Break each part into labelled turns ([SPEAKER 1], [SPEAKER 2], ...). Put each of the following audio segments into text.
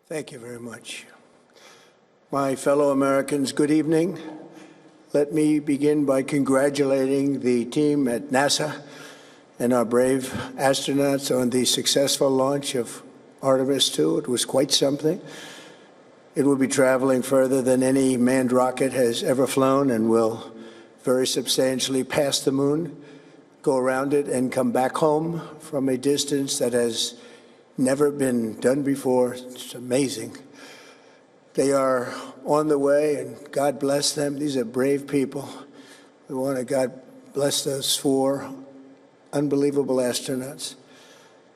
[SPEAKER 1] Thank you very much. My fellow Americans, good evening. Let me begin by congratulating the team at NASA and our brave astronauts on the successful launch of Artemis 2. It was quite something. It will be traveling further than any manned rocket has ever flown and will very substantially pass the moon, go around it, and come back home from a distance that has never been done before. It's amazing. They are on the way, and God bless them. These are brave people. We want to God bless those 4 unbelievable astronauts.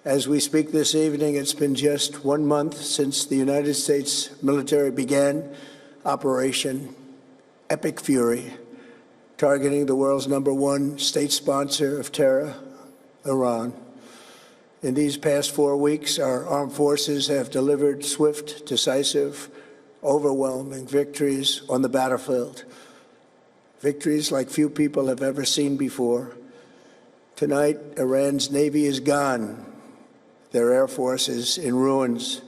[SPEAKER 1] As we speak this evening, it's been just 1 month since the United States military began Operation Epic Fury, targeting the world's #1 state sponsor of terror, Iran. In these past 4 weeks, our armed forces have delivered swift, decisive, overwhelming victories on the battlefield, victories like few people have ever seen before. Tonight, Iran's Navy is gone. Their Air Force is in ruins.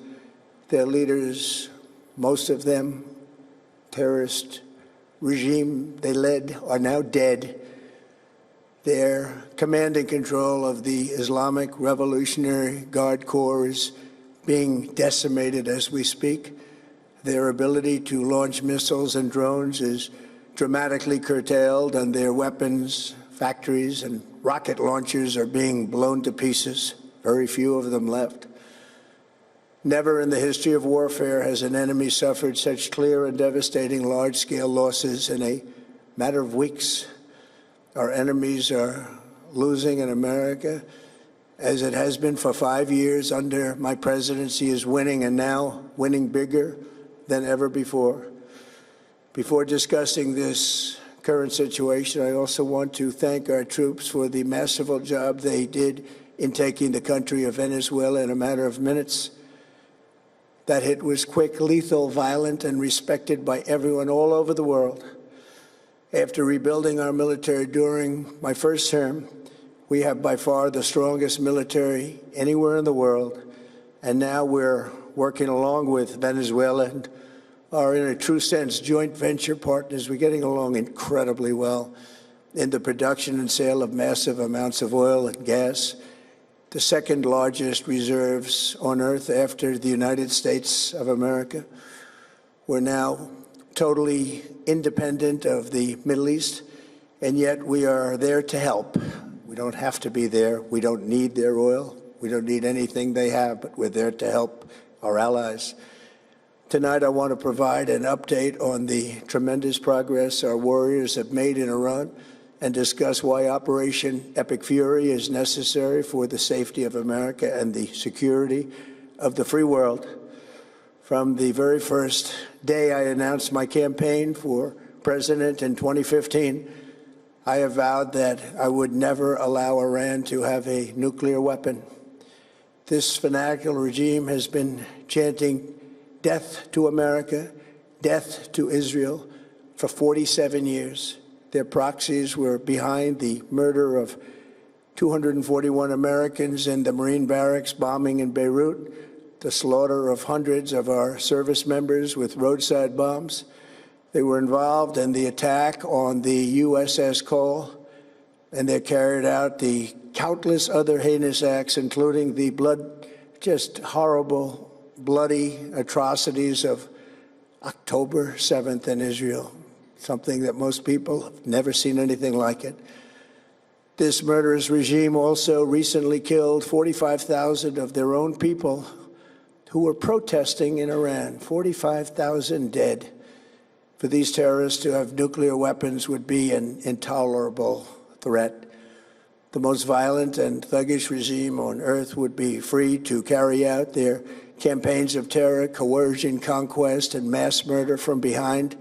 [SPEAKER 1] Their leaders, most of them terrorist regime they led, are now dead. Their command and control of the Islamic Revolutionary Guard Corps is being decimated as we speak. Their ability to launch missiles and drones is dramatically curtailed, and their weapons, factories, and rocket launchers are being blown to pieces. Very few of them left. Never in the history of warfare has an enemy suffered such clear and devastating large-scale losses in a matter of weeks. Our enemies are losing, in America, as it has been for 5 years under my presidency, is winning, and now winning bigger than ever before. Before discussing this current situation, I also want to thank our troops for the masterful job they did in taking the country of Venezuela in a matter of minutes. That hit was quick, lethal, violent, and respected by everyone all over the world. After rebuilding our military during my first term, we have by far the strongest military anywhere in the world. And now we're working along with Venezuela and are, in a true sense, joint venture partners. We're getting along incredibly well in the production and sale of massive amounts of oil and gas, the second largest reserves on Earth after the United States of America. We're now totally independent of the Middle East, and yet we are there to help. We don't have to be there. We don't need their oil. We don't need anything they have, but we're there to help our allies. Tonight, I want to provide an update on the tremendous progress our warriors have made in Iran and discuss why Operation Epic Fury is necessary for the safety of America and the security of the free world. From the very first day I announced my campaign for president in 2015, I have vowed that I would never allow Iran to have a nuclear weapon. This fanatical regime has been chanting death to America, death to Israel for 47 years. Their proxies were behind the murder of 241 Americans in the Marine barracks bombing in Beirut, the slaughter of hundreds of our service members with roadside bombs. They were involved in the attack on the USS Cole, and they carried out the countless other heinous acts, including the just horrible, bloody atrocities of October 7th in Israel, something that most people have never seen anything like it. This murderous regime also recently killed 45,000 of their own people who were protesting in Iran. 45,000 dead. For these terrorists to have nuclear weapons would be an intolerable threat. The most violent and thuggish regime on earth would be free to carry out their campaigns of terror, coercion, conquest, and mass murder from behind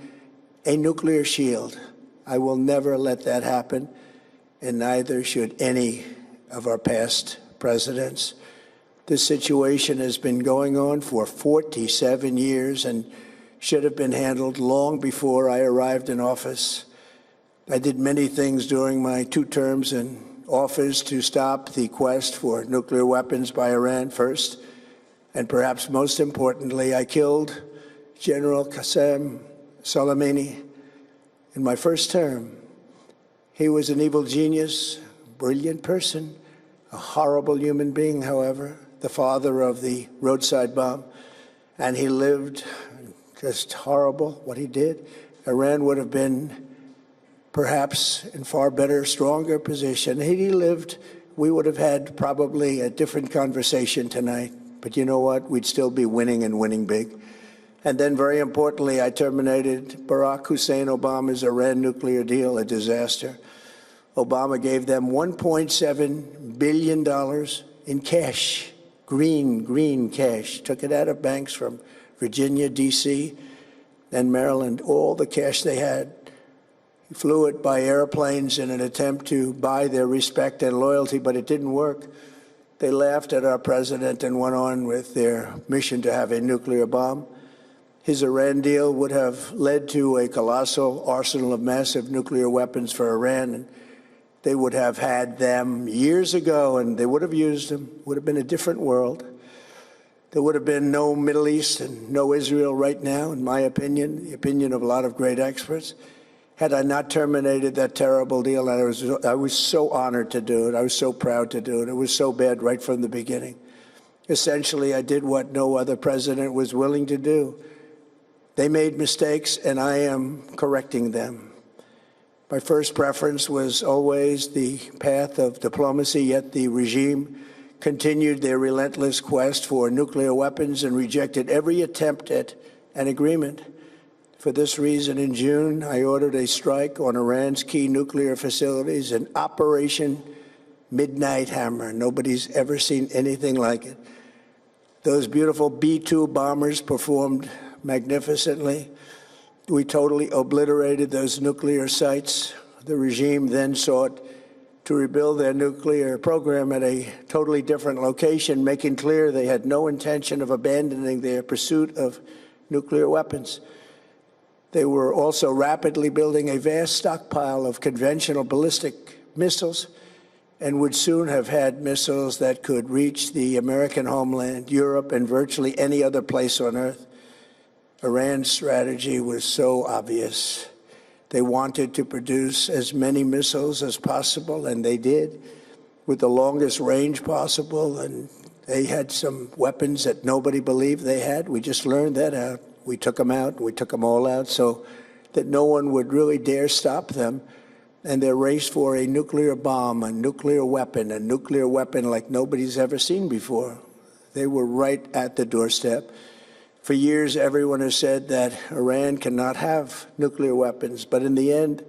[SPEAKER 1] a nuclear shield. I will never let that happen, and neither should any of our past presidents. This situation has been going on for 47 years and should have been handled long before I arrived in office. I did many things during my 2 terms in office to stop the quest for nuclear weapons by Iran first, And perhaps most importantly, I killed General Qasem Soleimani in my first term. He was an evil genius, brilliant person, a horrible human being, however, the father of the roadside bomb. And he lived just horrible what he did. Iran would have been perhaps in far better, stronger position. Had he lived, we would have had probably a different conversation tonight. But you know what? We'd still be winning and winning big. And then, very importantly, I terminated Barack Hussein Obama's Iran nuclear deal, a disaster. Obama gave them $1.7 billion in cash, green cash. Took it out of banks from Virginia, D.C., and Maryland, all the cash they had. He flew it by airplanes in an attempt to buy their respect and loyalty, but it didn't work. They laughed at our president and went on with their mission to have a nuclear bomb. His Iran deal would have led to a colossal arsenal of massive nuclear weapons for Iran, and they would have had them years ago, and they would have used them. It would have been a different world. There would have been no Middle East and no Israel right now, in my opinion, the opinion of a lot of great experts. Had I not terminated that terrible deal, and I was so honored to do it. I was so proud to do it. It was so bad right from the beginning. Essentially, I did what no other president was willing to do. They made mistakes, and I am correcting them. My first preference was always the path of diplomacy, yet the regime continued their relentless quest for nuclear weapons and rejected every attempt at an agreement. For this reason, in June, I ordered a strike on Iran's key nuclear facilities, an Operation Midnight Hammer. Nobody's ever seen anything like it. Those beautiful B-2 bombers performed magnificently. We totally obliterated those nuclear sites. The regime then sought to rebuild their nuclear program at a totally different location, making clear they had no intention of abandoning their pursuit of nuclear weapons. They were also rapidly building a vast stockpile of conventional ballistic missiles and would soon have had missiles that could reach the American homeland, Europe, and virtually any other place on Earth. Iran's strategy was so obvious. They wanted to produce as many missiles as possible, and they did, with the longest range possible. And they had some weapons that nobody believed they had. We just learned that out. We took them out. We took them all out so that no one would really dare stop them. And their race for a nuclear bomb, a nuclear weapon like nobody's ever seen before. They were right at the doorstep. For years, everyone has said that Iran cannot have nuclear weapons. But in the end,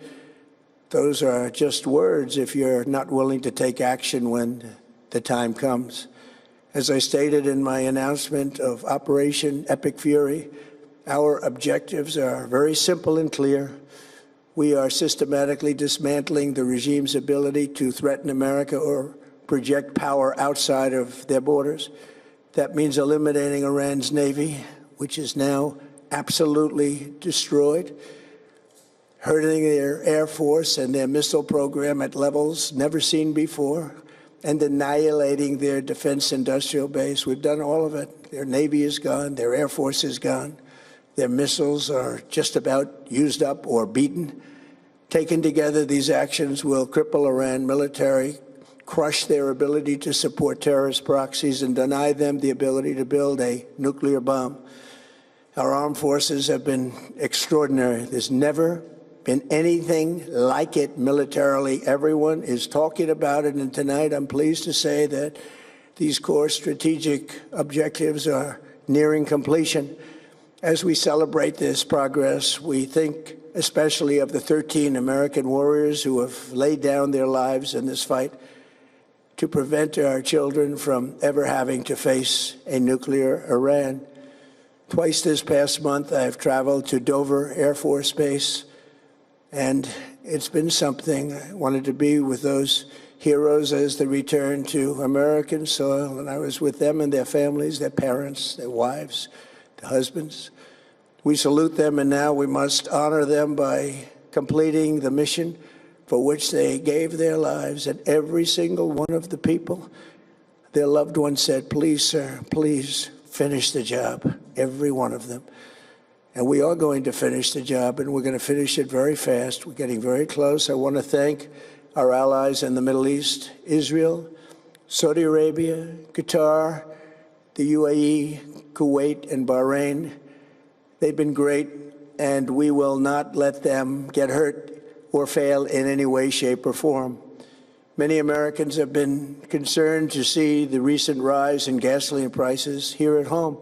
[SPEAKER 1] those are just words if you're not willing to take action when the time comes. As I stated in my announcement of Operation Epic Fury, our objectives are very simple and clear. We are systematically dismantling the regime's ability to threaten America or project power outside of their borders. That means eliminating Iran's Navy, which is now absolutely destroyed, hurting their Air Force and their missile program at levels never seen before, and annihilating their defense industrial base. We've done all of it. Their Navy is gone. Their Air Force is gone. Their missiles are just about used up or beaten. Taken together, these actions will cripple Iran military, crush their ability to support terrorist proxies, and deny them the ability to build a nuclear bomb. Our armed forces have been extraordinary. There's never been anything like it militarily. Everyone is talking about it, and tonight I'm pleased to say that these core strategic objectives are nearing completion. As we celebrate this progress, we think especially of the 13 American warriors who have laid down their lives in this fight to prevent our children from ever having to face a nuclear Iran. Twice this past month, I've traveled to Dover Air Force Base, and it's been something. I wanted to be with those heroes as they return to American soil, and I was with them and their families, their parents, their wives, their husbands. We salute them, and now we must honor them by completing the mission for which they gave their lives. And every single one of the people, their loved ones said, "Please, sir, please finish the job, every one of them. And we are going to finish the job, and we're going to finish it very fast. We're getting very close. I want to thank our allies in the Middle East, Israel, Saudi Arabia, Qatar, the UAE, Kuwait, and Bahrain. They've been great, and we will not let them get hurt or fail in any way, shape, or form. Many Americans have been concerned to see the recent rise in gasoline prices here at home.